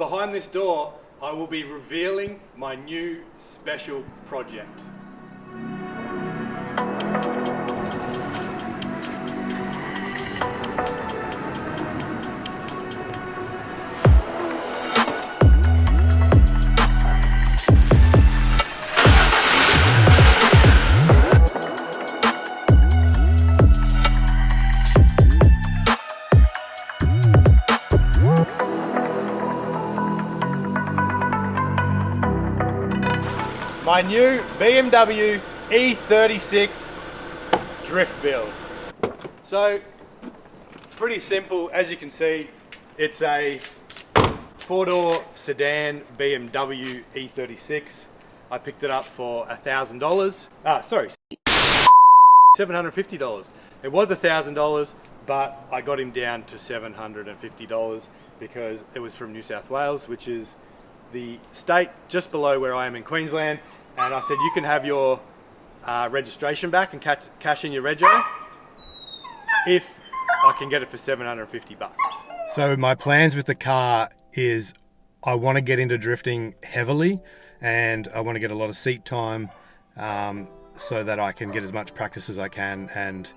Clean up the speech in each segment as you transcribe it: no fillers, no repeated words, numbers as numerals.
behind this door, I will be revealing my new special project. My new BMW E36 drift build. So, pretty simple. As you can see, it's a four-door sedan BMW E36. I picked it up for $1,000. Sorry, $750. It was $1,000, but I got him down to $750 because it was from New South Wales, which is the state just below where I am in Queensland. And I said, you can have your registration back and cash in your rego if I can get it for $750. So my plans with the car is I want to get into drifting heavily, and I want to get a lot of seat time so that I can get as much practice as I can, and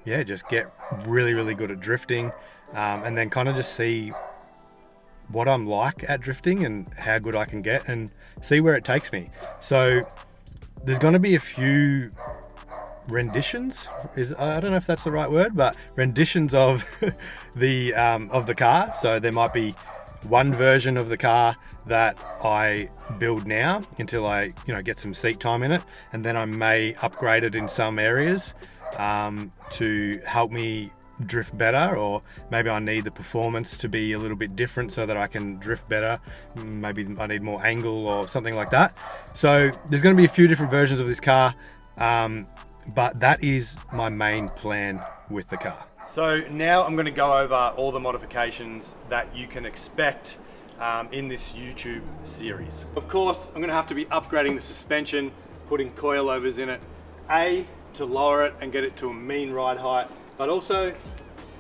yeah, just get really good at drifting, and then kind of just see what I'm like at drifting and how good I can get and see where it takes me. So there's going to be a few renditions, I don't know if that's the right word, but renditions of the car. So there might be one version of the car that I build now until I get some seat time in it, and then I may upgrade it in some areas to help me drift better, or maybe I need the performance to be a little bit different so that I can drift better. Maybe I need more angle or something like that. So there's going to be a few different versions of this car, but that is my main plan with the car. So now I'm going to go over all the modifications that you can expect in this YouTube series. Of course, I'm going to have to be upgrading the suspension, putting coilovers in it, to lower it and get it to a mean ride height, but also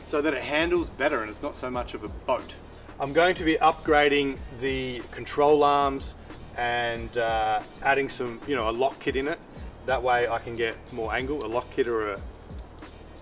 so that it handles better and it's not so much of a boat. I'm going to be upgrading the control arms and adding some, a lock kit in it. That way I can get more angle, a lock kit or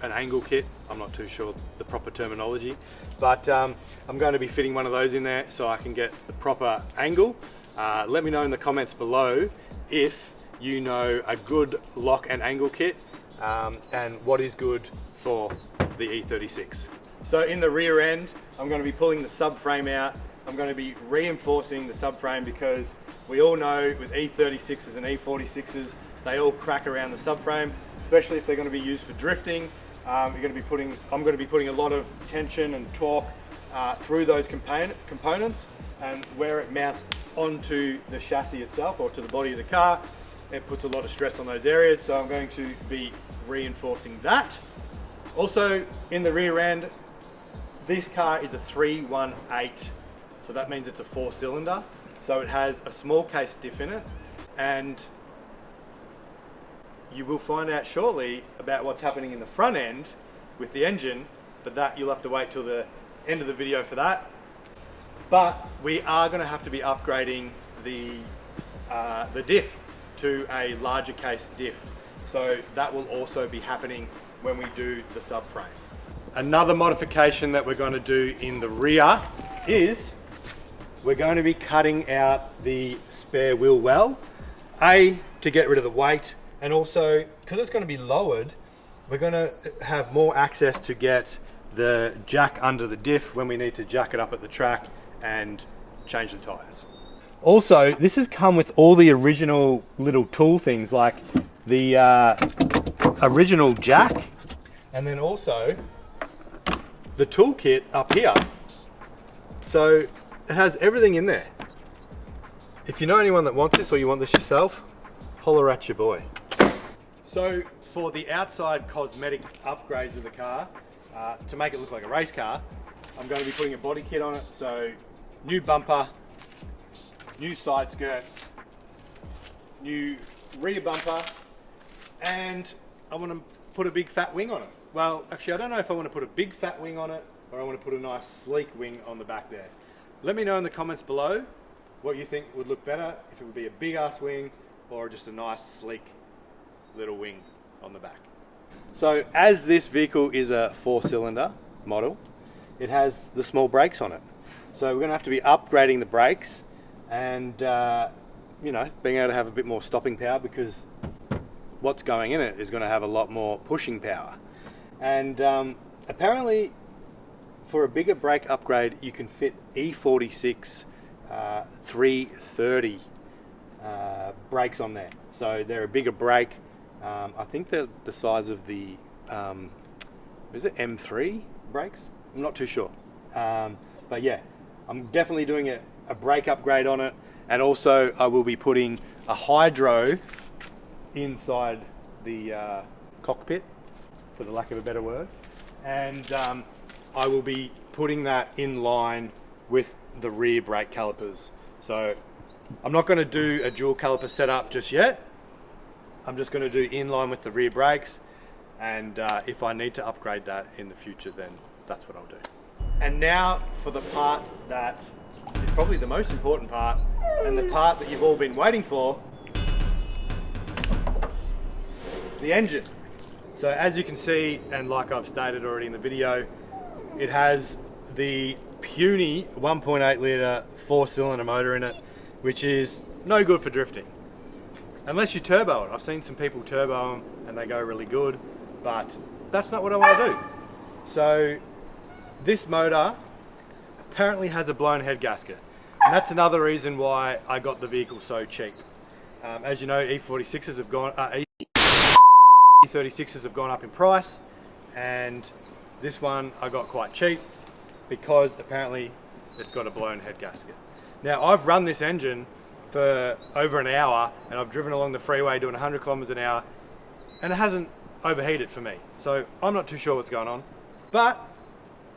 an angle kit. I'm not too sure the proper terminology, but I'm going to be fitting one of those in there so I can get the proper angle. Let me know in the comments below if you know a good lock and angle kit and what is good for the E36. So in the rear end, I'm going to be pulling the subframe out. I'm going to be reinforcing the subframe because we all know with E36s and E46s, they all crack around the subframe, especially if they're going to be used for drifting. I'm going to be putting a lot of tension and torque through those components, and where it mounts onto the chassis itself or to the body of the car, it puts a lot of stress on those areas. So I'm going to be reinforcing that. Also in the rear end, this car is a 318, so that means it's a 4-cylinder. So it has a small case diff in it, and you will find out shortly about what's happening in the front end with the engine, but that you'll have to wait till the end of the video for that. But we are going to have to be upgrading the diff to a larger case diff, so that will also be happening when we do the subframe. Another modification that we're going to do in the rear is we're going to be cutting out the spare wheel well, to get rid of the weight, and also because it's going to be lowered, we're going to have more access to get the jack under the diff when we need to jack it up at the track and change the tires. Also, this has come with all the original little tool things like the original jack, and then also the toolkit up here. So it has everything in there. If you know anyone that wants this or you want this yourself, holler at your boy. So for the outside cosmetic upgrades of the car, to make it look like a race car, I'm going to be putting a body kit on it. So new bumper, new side skirts, new rear bumper, and I want to put a big fat wing on it. Well, actually I don't know if I want to put a big fat wing on it or I want to put a nice sleek wing on the back there. Let me know in the comments below what you think would look better, if it would be a big ass wing or just a nice sleek little wing on the back. So as this vehicle is a 4-cylinder model, it has the small brakes on it. So we're going to have to be upgrading the brakes and you know, being able to have a bit more stopping power, because what's going in it is going to have a lot more pushing power. And apparently for a bigger brake upgrade you can fit E36 330 brakes on there. So they're a bigger brake. I think they're the size of the is it M3 brakes? I'm not too sure. But yeah, I'm definitely doing a brake upgrade on it, and also I will be putting a hydro inside the cockpit, for the lack of a better word, and I will be putting that in line with the rear brake calipers. So I'm not going to do a dual caliper setup just yet. I'm just going to do in line with the rear brakes, and if I need to upgrade that in the future, then that's what I'll do. And now for the part that is probably the most important part, and the part that you've all been waiting for, the engine. So as you can see, and like I've stated already in the video, it has the puny 1.8 litre 4-cylinder motor in it, which is no good for drifting. Unless you turbo it. I've seen some people turbo them and they go really good, but that's not what I want to do. So this motor apparently has a blown head gasket, and that's another reason why I got the vehicle so cheap. As you know, E36s have gone E36s have gone up in price, and this one I got quite cheap because apparently it's got a blown head gasket. Now I've run this engine for over an hour, and I've driven along the freeway doing 100 kilometers an hour, and it hasn't overheated for me. So I'm not too sure what's going on, but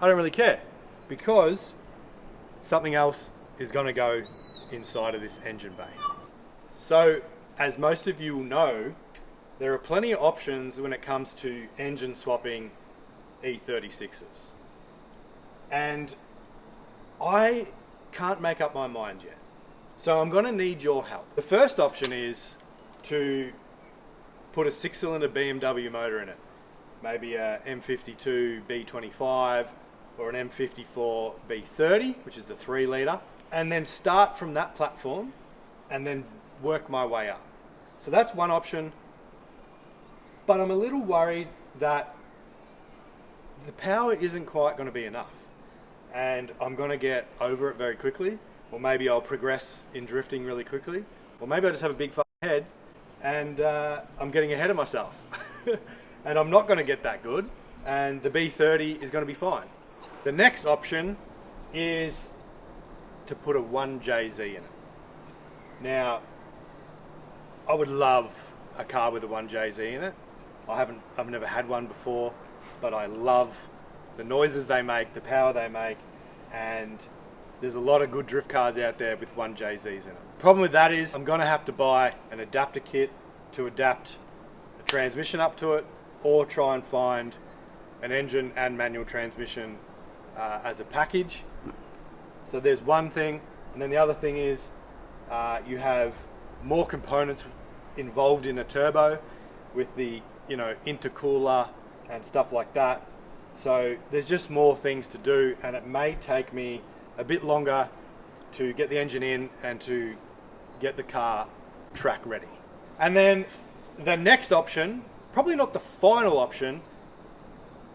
I don't really care, because something else is going to go inside of this engine bay. So as most of you will know, there are plenty of options when it comes to engine swapping E36s. And I can't make up my mind yet. So I'm going to need your help. The first option is to put a 6-cylinder BMW motor in it. Maybe a M52 B25 or an M54 B30, which is the 3 litre. And then start from that platform and then work my way up. So that's one option. But I'm a little worried that the power isn't quite going to be enough, and I'm going to get over it very quickly, or maybe I'll progress in drifting really quickly, or maybe I just have a big fucking head and I'm getting ahead of myself and I'm not going to get that good, and the B30 is going to be fine. The next option is to put a 1JZ in it. Now, I would love a car with a 1JZ in it. I've never had one before, but I love the noises they make, the power they make, and there's a lot of good drift cars out there with 1JZs in it. Problem with that is I'm going to have to buy an adapter kit to adapt a transmission up to it, or try and find an engine and manual transmission as a package. So there's one thing, and then the other thing is you have more components involved in a turbo with the intercooler and stuff like that. So there's just more things to do, and it may take me a bit longer to get the engine in and to get the car track ready. And then the next option, probably not the final option,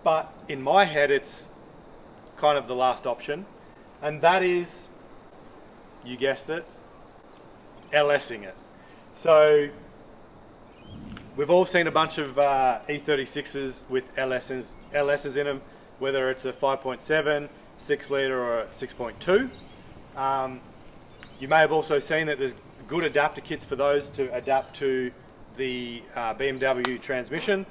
but in my head it's kind of the last option, and that is, you guessed it, LSing it. So we've all seen a bunch of E36s with LSs in them, whether it's a 5.7, 6 litre or a 6.2. You may have also seen that there's good adapter kits for those to adapt to the BMW transmission.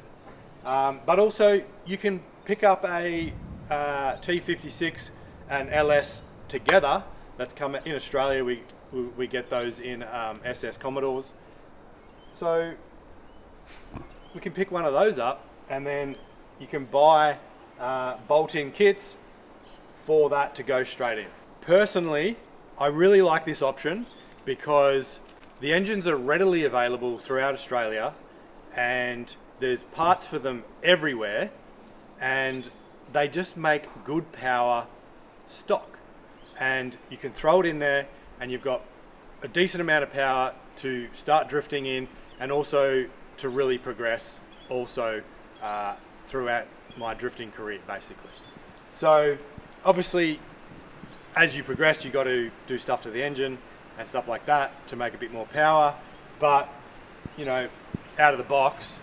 But also you can pick up a T56 and LS together. That's come in Australia. We get those in SS Commodores. So we can pick one of those up, and then you can buy bolt-in kits for that to go straight in. Personally, I really like this option because the engines are readily available throughout Australia and there's parts for them everywhere, and they just make good power stock. And you can throw it in there and you've got a decent amount of power to start drifting in, and also to really progress also throughout my drifting career basically. So obviously as you progress you got to do stuff to the engine and stuff like that to make a bit more power, but you know, out of the box,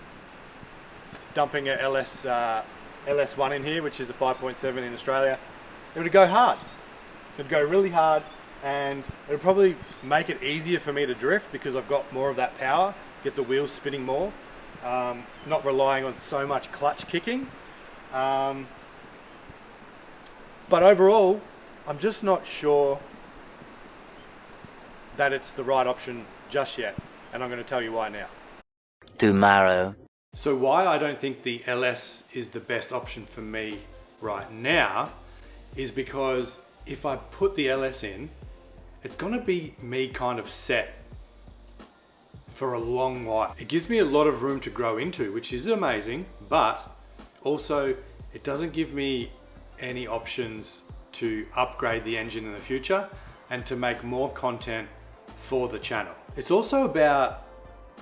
dumping a LS1 in here, which is a 5.7 in Australia, it would go hard. It would go really hard, and it would probably make it easier for me to drift because I've got more of that power, get the wheels spinning more, not relying on so much clutch kicking. But overall, I'm just not sure that it's the right option just yet, and I'm going to tell you why now. Tomorrow. So why I don't think the LS is the best option for me right now is because if I put the LS in, it's going to be me kind of set for a long while. It gives me a lot of room to grow into, which is amazing, but also it doesn't give me any options to upgrade the engine in the future and to make more content for the channel. It's also about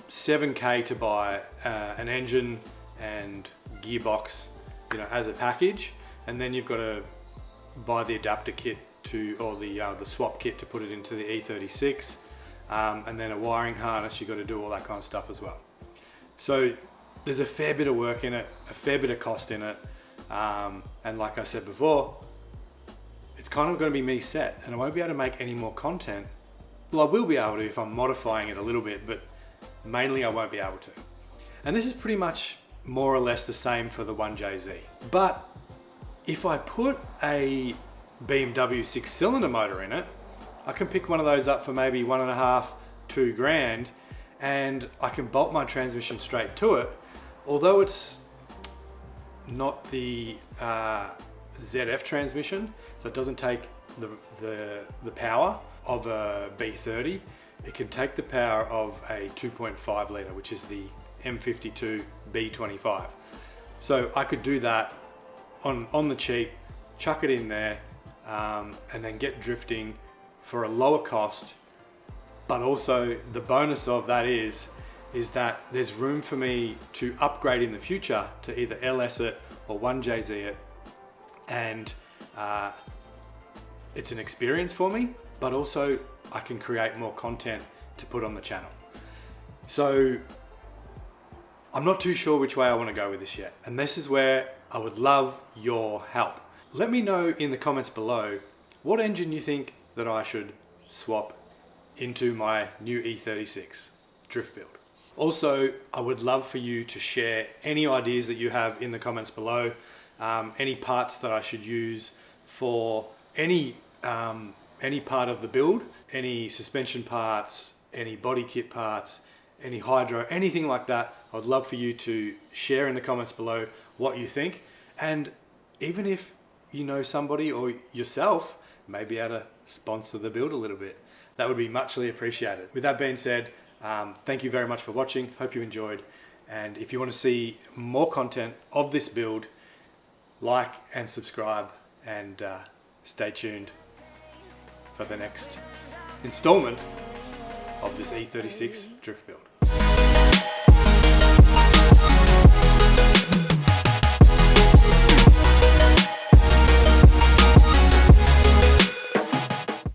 $7K to buy an engine and gearbox, you know, as a package, and then you've got to buy the adapter kit to, or the swap kit to put it into the E36, and then a wiring harness. You've got to do all that kind of stuff as well. So there's a fair bit of work in it, a fair bit of cost in it, and like I said before, it's kind of going to be me set, and I won't be able to make any more content. Well, I will be able to if I'm modifying it a little bit, but mainly I won't be able to. And this is pretty much more or less the same for the 1JZ. But if I put a BMW 6-cylinder motor in it, I can pick one of those up for maybe $1.5, $2 and I can bolt my transmission straight to it. Although it's not the ZF transmission, so it doesn't take the power of a B30, it can take the power of a 2.5 litre, which is the M52 B25. So I could do that on the cheap, chuck it in there, and then get drifting for a lower cost. But also the bonus of that is that there's room for me to upgrade in the future to either LS it or 1JZ it, and it's an experience for me, but also I can create more content to put on the channel. So I'm not too sure which way I want to go with this yet, and this is where I would love your help. Let me know in the comments below what engine you think that I should swap into my new E36 drift build. Also, I would love for you to share any ideas that you have in the comments below, any parts that I should use for any part of the build, any suspension parts, any body kit parts, any hydro, anything like that. I'd love for you to share in the comments below what you think, and even if you know somebody or yourself may be able to sponsor the build a little bit, that would be muchly appreciated. With that being said, thank you very much for watching. Hope you enjoyed, and if you want to see more content of this build, like and subscribe, and stay tuned for the next installment of this E36 drift build.